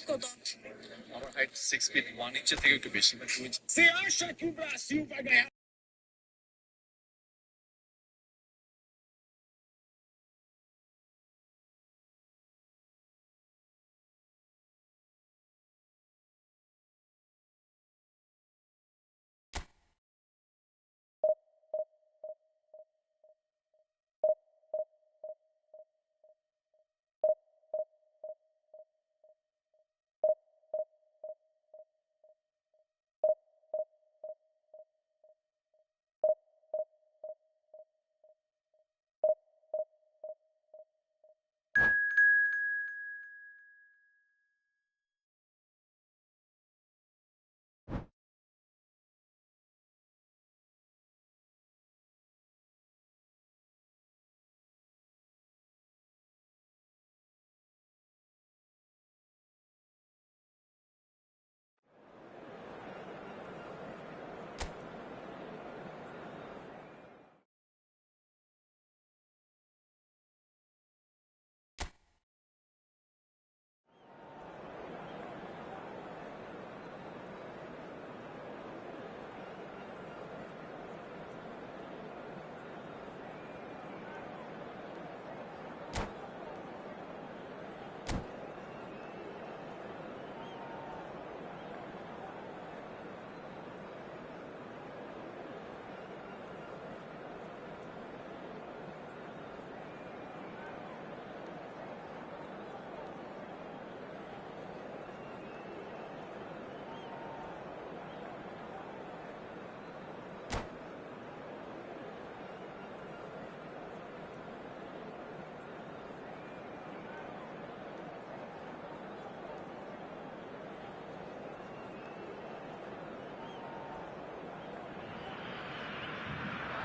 Our height 6 feet 1 inch, eu tenho que vestir mais 2 inches. Você acha que o Brasil vai ganhar?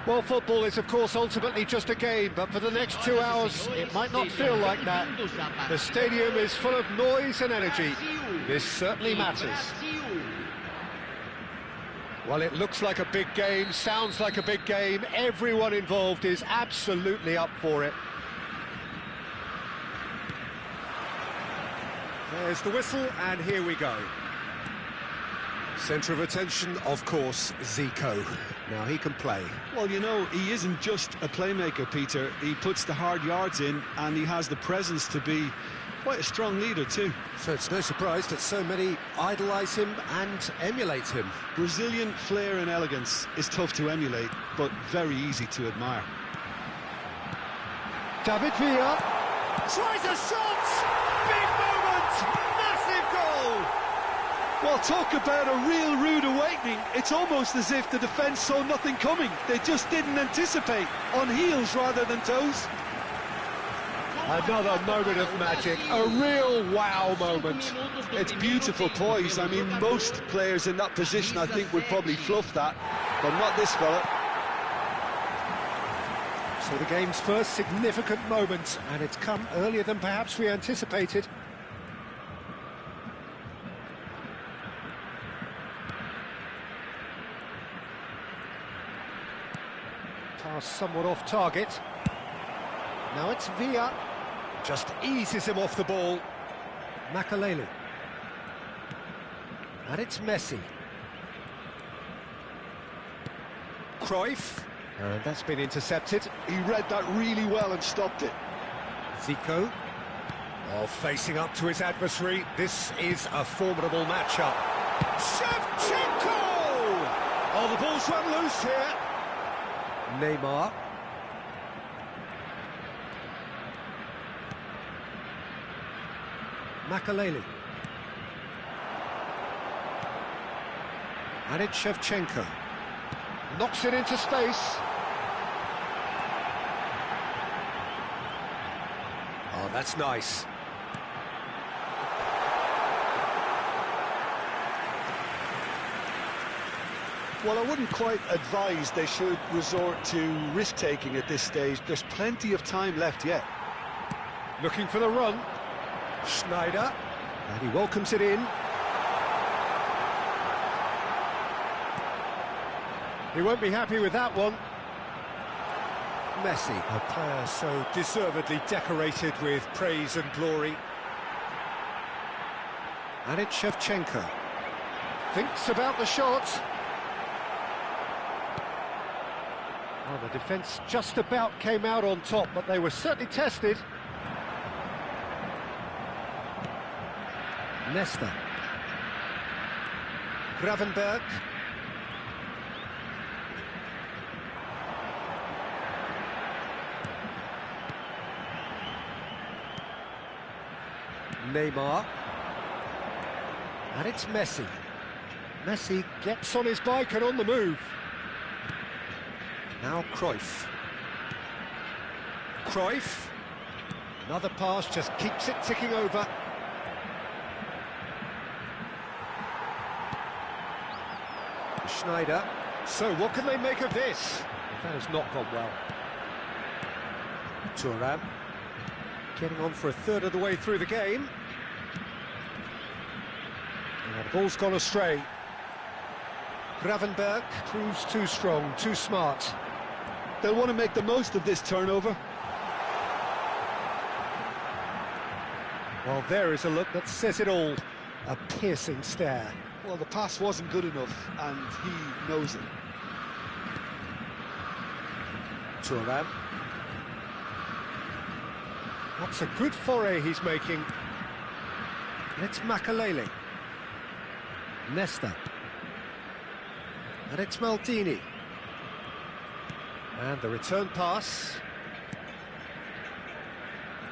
Well, football is, of course, ultimately just a game, but for the next 2 hours, it might not feel like that. The stadium is full of noise and energy. This certainly matters. Well, it looks like a big game, sounds like a big game. Everyone involved is absolutely up for it. There's the whistle, and here we go. Centre of attention, of course, Zico. Now he can play. Well, you know, he isn't just a playmaker, Peter. He puts the hard yards in, and he has the presence to be quite a strong leader too. So it's no surprise that so many idolise him and emulate him. Brazilian flair and elegance is tough to emulate, but very easy to admire. David Villa tries a shot! Big moment! Massive goal! Well, talk about a real rude awakening. It's almost as if the defence saw nothing coming. They just didn't anticipate, on heels rather than toes. Another moment of magic, a real wow moment. It's beautiful poise. I mean, most players in that position, I think, would probably fluff that, but not this fella. So the game's first significant moment, and it's come earlier than perhaps we anticipated. Pass somewhat off target. Now it's Villa. Just eases him off the ball. Makaleli. And it's Messi. Cruyff. And that's been intercepted. He read that really well and stopped it. Zico. Oh, facing up to his adversary. This is a formidable matchup. Shevchenko! Oh, the ball's run loose here. Neymar. Makaleli. And it's Shevchenko. Knocks it into space. Oh, that's nice. Well, I wouldn't quite advise they should resort to risk-taking at this stage. There's plenty of time left yet. Looking for the run. Schneider. And he welcomes it in. He won't be happy with that one. Messi, a player so deservedly decorated with praise and glory. And it's Shevchenko. Thinks about the shot. Well, the defence just about came out on top, but they were certainly tested. Nesta. Gravenberg. Neymar. And it's Messi. Messi gets on his bike and on the move. Now Cruyff. Cruyff. Another pass, just keeps it ticking over. Schneider. So what can they make of this? That has not gone well. Thuram. Getting on for a third of the way through the game. And the ball's gone astray. Gravenberg proves too strong, too smart. They'll want to make the most of this turnover. Well, there is a look that says it all. A piercing stare. Well, the pass wasn't good enough, and he knows it. Thuram. That's a good foray he's making. It's Makalele. Nesta. And it's Maldini. And the return pass.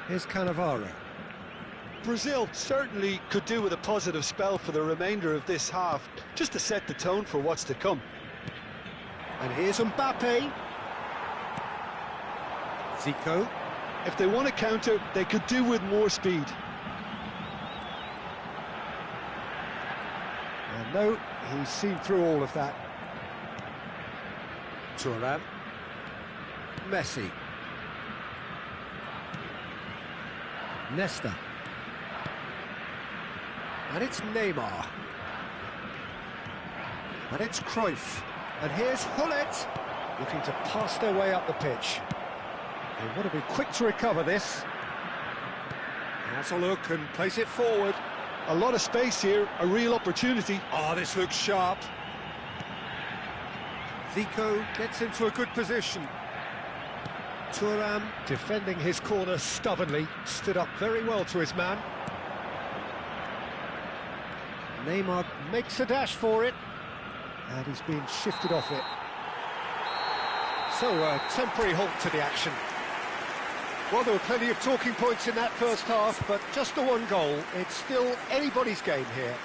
Here's Cannavaro. Brazil certainly could do with a positive spell for the remainder of this half, just to set the tone for what's to come. And here's Mbappe. Zico. If they want to counter, they could do with more speed. And no, he's seen through all of that. Thuram. Messi. Nesta. And it's Neymar. And it's Cruyff. And here's Hullet, looking to pass their way up the pitch. They want to be quick to recover this. Has a look and plays it forward. A lot of space here, a real opportunity. Oh, this looks sharp. Zico gets into a good position. Thuram, defending his corner stubbornly, stood up very well to his man. Neymar makes a dash for it, and he's been shifted off it. So a temporary halt to the action. Well, there were plenty of talking points in that first half, but just the one goal. It's still anybody's game here.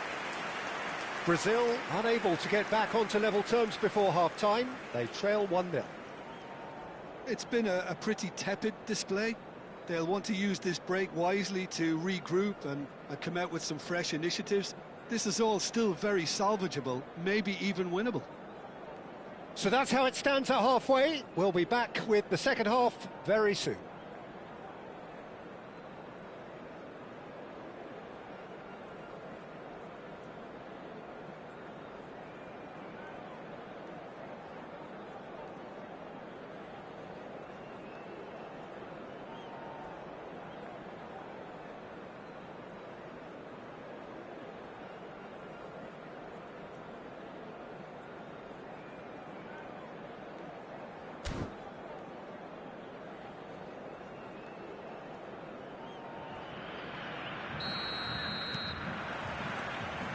Brazil unable to get back onto level terms before half-time. They trail 1-0. It's been a pretty tepid display. They'll want to use this break wisely to regroup and come out with some fresh initiatives. This is all still very salvageable, maybe even winnable. So that's how it stands at halfway. We'll be back with the second half very soon.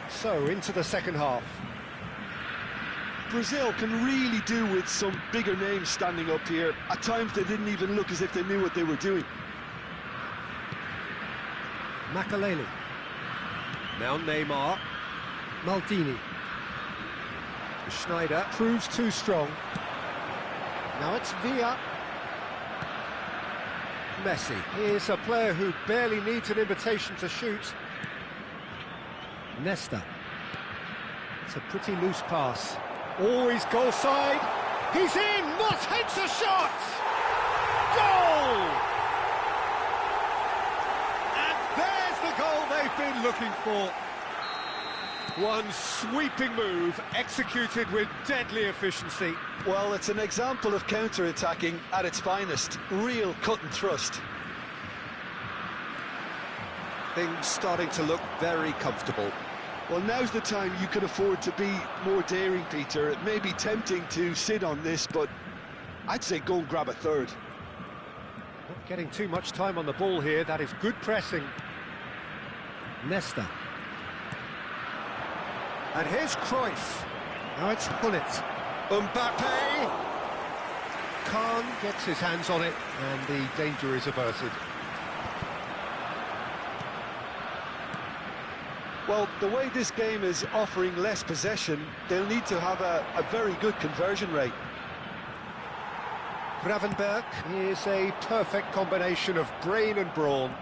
So, into the second half. Brazil can really do with some bigger names standing up here. At times they didn't even look as if they knew what they were doing. Makalele. Now Neymar. Maldini. Schneider proves too strong. Now it's Villa. Messi. Here's a player who barely needs an invitation to shoot. Nesta. It's a pretty loose pass. Always goal side. He's in! Moss hits a shot! Goal! And there's the goal they've been looking for. One sweeping move, executed with deadly efficiency. Well, it's an example of counter-attacking at its finest. Real cut and thrust. Things starting to look very comfortable. Well, now's the time you can afford to be more daring, Peter. It may be tempting to sit on this, but I'd say go and grab a third. Not getting too much time on the ball here. That is good pressing. Nesta. And here's Cruyff. Now it's Gullit. Mbappe. Khan gets his hands on it, and the danger is averted. Well, the way this game is offering less possession, they'll need to have a very good conversion rate. Gravenberg is a perfect combination of brain and brawn.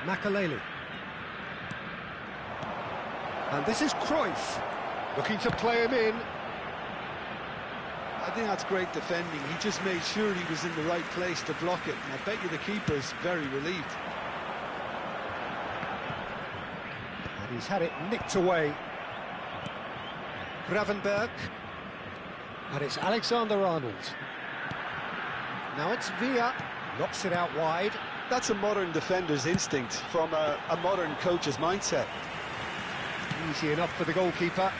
Makaleli. And this is Cruyff, looking to play him in. I think that's great defending. He just made sure he was in the right place to block it, and I bet you the keeper's very relieved. And he's had it nicked away. Gravenberg. And it's Alexander-Arnold. Now it's Villa, knocks it out wide. That's a modern defender's instinct from a modern coach's mindset. Easy enough for the goalkeeper.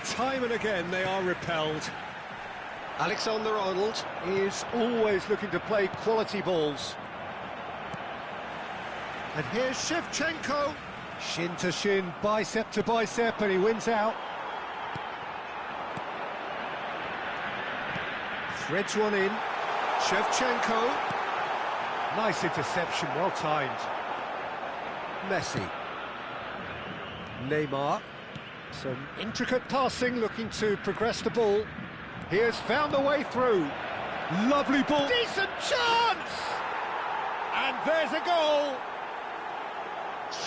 Time and again they are repelled. Alexander-Arnold is always looking to play quality balls. And here's Shevchenko. Shin to shin, bicep to bicep, and he wins out. Threads one in. Shevchenko. Nice interception, well timed. Messi. Neymar. Some intricate passing, looking to progress the ball. He has found the way through. Lovely ball. Decent chance! And there's a goal.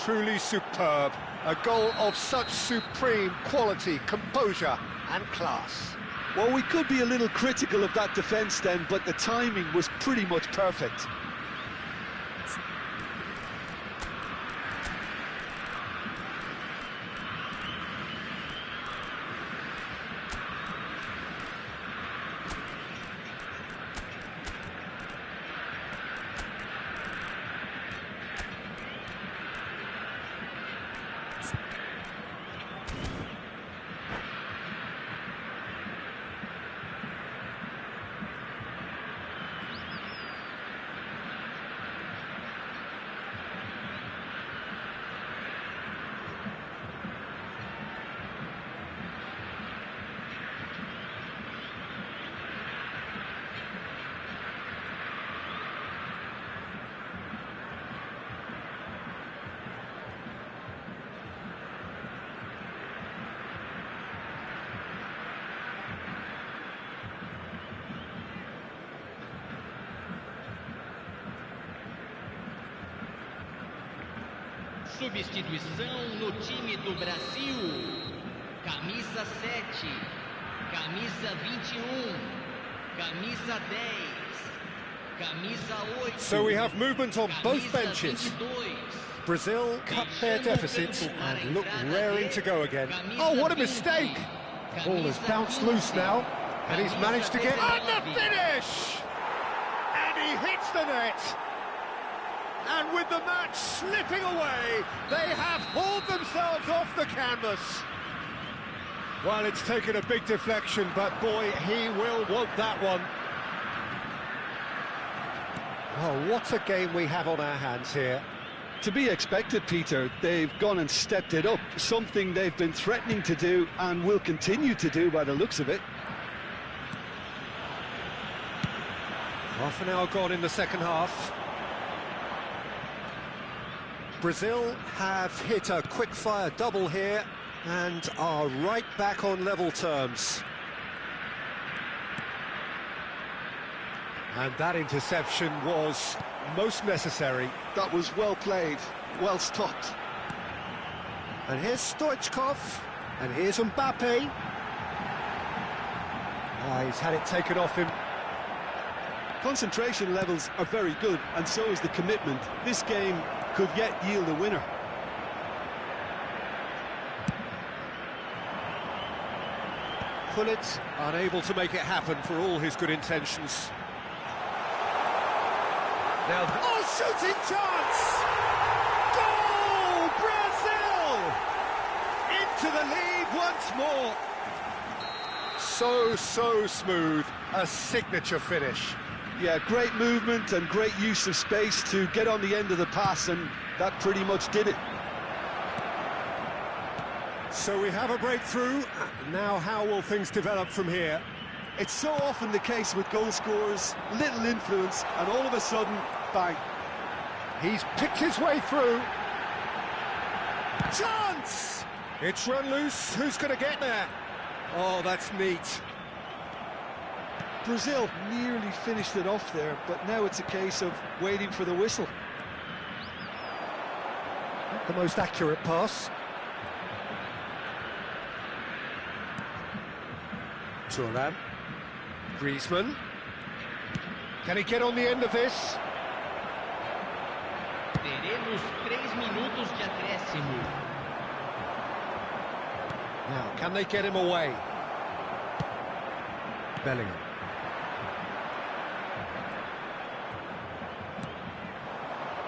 Truly superb. A goal of such supreme quality, composure and class. Well, we could be a little critical of that defence then, but the timing was pretty much perfect. Substituição no time do Brasil. Camisa 7, camisa 21, camisa 10, camisa 8. So we have movement on both benches. 22. Brazil cut their deficit and look raring to go again. Oh, what a mistake! The ball has bounced loose now, and he's managed to get on the finish! And he hits the net! And with the match slipping away, they have hauled themselves off the canvas. Well, it's taken a big deflection, but boy, he will want that one. Oh, what a game we have on our hands here. To be expected, Peter. They've gone and stepped it up, something they've been threatening to do and will continue to do by the looks of it. Half an hour gone in the second half. Brazil have hit a quick-fire double here and are right back on level terms. And that interception was most necessary. That was well played, well stopped. And here's Stoichkov, and here's Mbappe. He's had it taken off him. Concentration levels are very good, and so is the commitment. This game could yet yield a winner. Gullit unable to make it happen for all his good intentions. Now, shooting chance! Goal! Brazil! Into the lead once more. So smooth, a signature finish. Yeah, great movement and great use of space to get on the end of the pass, and that pretty much did it. So we have a breakthrough. Now how will things develop from here? It's so often the case with goal scorers, little influence, and all of a sudden, bang. He's picked his way through. Chance! It's run loose. Who's going to get there? Oh, that's neat. Brazil nearly finished it off there, but now it's a case of waiting for the whistle. Not the most accurate pass. Thuram. Griezmann. Can he get on the end of this? Teremos 3 minutos de acréscimo. Now, can they get him away? Bellingham.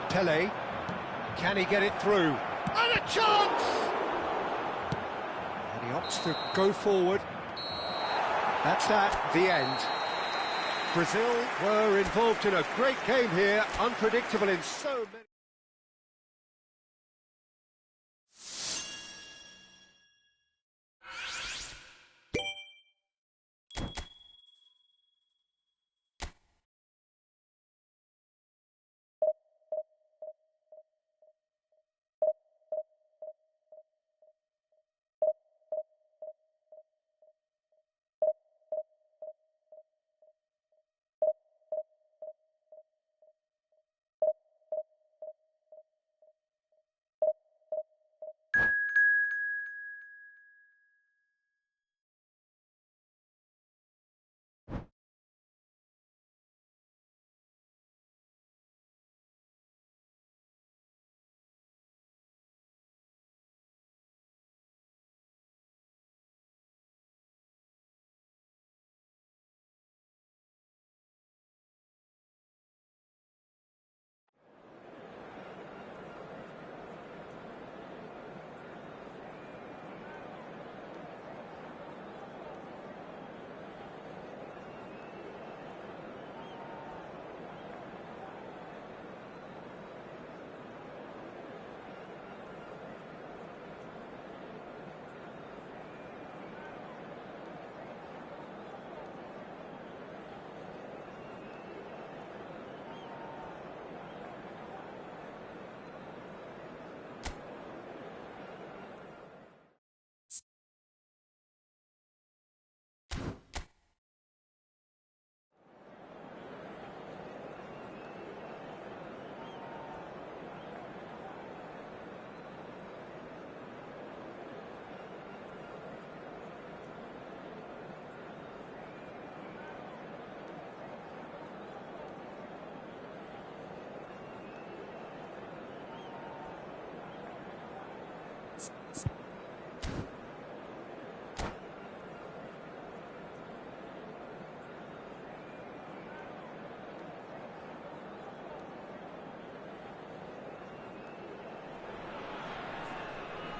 Pele. Can he get it through? And a chance! And he opts to go forward. That's the end. Brazil were involved in a great game here, unpredictable in so many...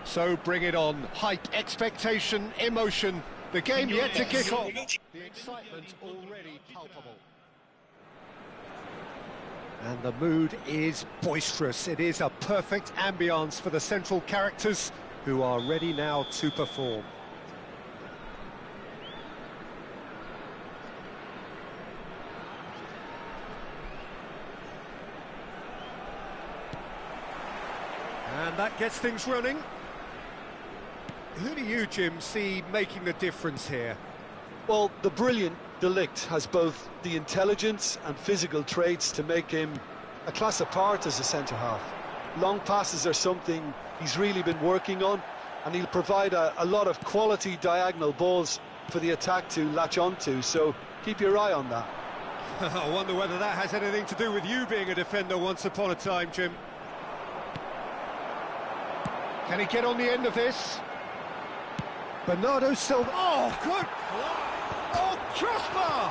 So bring it on. Hype, expectation, emotion. The game yet to kick off. The excitement already palpable. And the mood is boisterous. It is a perfect ambience for the central characters who are ready now to perform. And that gets things running. Who do you, Jim, see making the difference here? Well, the brilliant De Ligt has both the intelligence and physical traits to make him a class apart as a centre-half. Long passes are something he's really been working on, and he'll provide a lot of quality diagonal balls for the attack to latch onto, so keep your eye on that. I wonder whether that has anything to do with you being a defender once upon a time, Jim. Can he get on the end of this? Bernardo Silva. Oh, good! Oh, crossbar!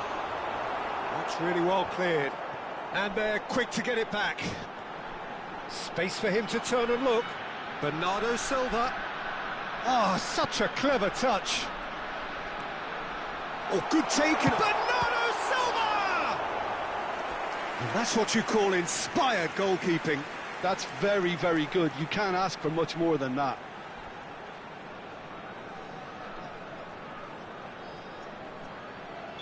That's really well cleared. And they're quick to get it back. Space for him to turn and look. Bernardo Silva. Oh, such a clever touch. Oh, good taken. Bernardo Silva! And that's what you call inspired goalkeeping. That's very, very good. You can't ask for much more than that.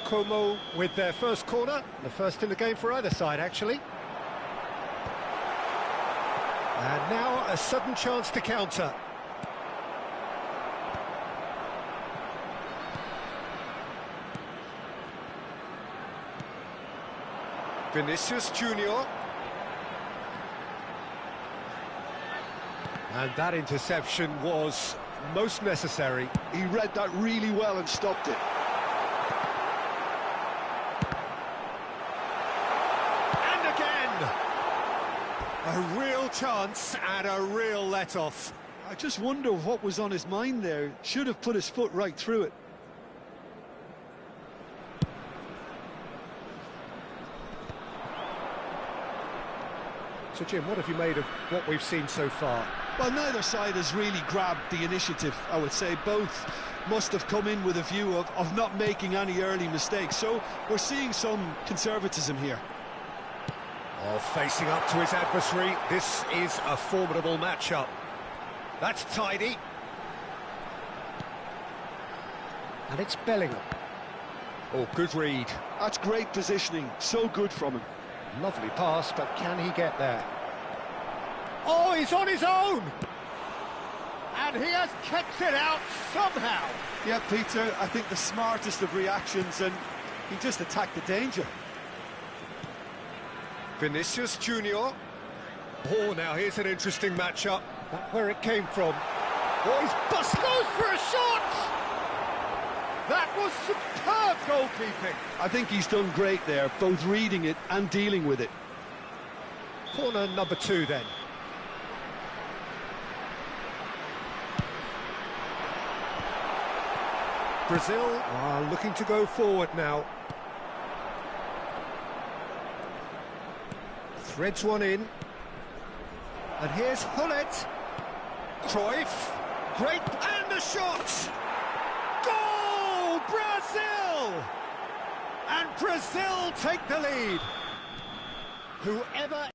Como with their first corner, the first in the game for either side, actually. And now a sudden chance to counter. Vinicius Junior. And that interception was most necessary. He read that really well and stopped it. And again! A real chance and a real let-off. I just wonder what was on his mind there. Should have put his foot right through it. So, Jim, what have you made of what we've seen so far? Well, neither side has really grabbed the initiative, I would say. Both must have come in with a view of not making any early mistakes. So we're seeing some conservatism here. Oh, facing up to his adversary. This is a formidable matchup. That's tidy. And it's Bellingham. Oh, good read. That's great positioning. So good from him. Lovely pass, but can he get there? Oh, he's on his own! And he has kept it out somehow. Yeah, Peter, I think the smartest of reactions, and he just attacked the danger. Vinicius Junior. Oh, now here's an interesting matchup. That's where it came from. Oh, he's bust goes for a shot! That was superb goalkeeping. I think he's done great there, both reading it and dealing with it. Corner number 2 then. Brazil are looking to go forward now. Threads one in. And here's Hullet. Cruyff. Great, and the shot! Goal! Brazil! And Brazil take the lead. Whoever